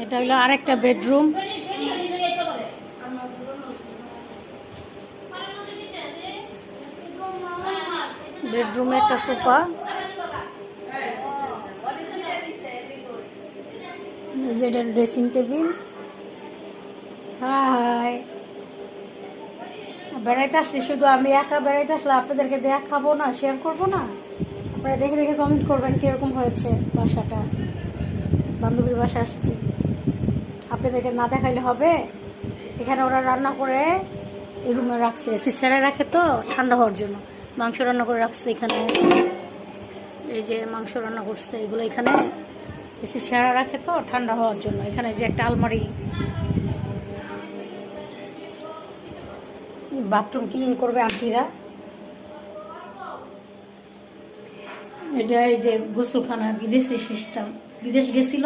এটা হলো আরেকটা বেডরুম। বেডরুমে একটা সোফা, এই যে এটা ড্রেসিং টেবিল। হাই, বেড়াইতে আসছি শুধু আমি একা। বেড়াইতে আসলে আপনাদেরকে দেখাবো না, শেয়ার করবো না? আপনারা দেখে দেখে কমেন্ট করবেন কিরকম হয়েছে বাসাটা। বান্ধবীর বাসা আসছি, আপনাদেরকে না দেখাইলে হবে? এখানে ওরা রান্না করে এই রুমে রাখছে, এসি ছেড়ে রাখে তো ঠান্ডা হওয়ার জন্য। মাংস রান্না করে রাখছে এখানে, এই যে মাংস রান্না করছে এগুলো এখানে এসি ছেড়া রাখে তো ঠান্ডা হওয়ার জন্য। এখানে যে একটা আলমারি, বাথরুম ক্লিন করবে আন্টিরা। এটা এই যে গোসলখানা, বিদেশি সিস্টেম। বিদেশ গেছিল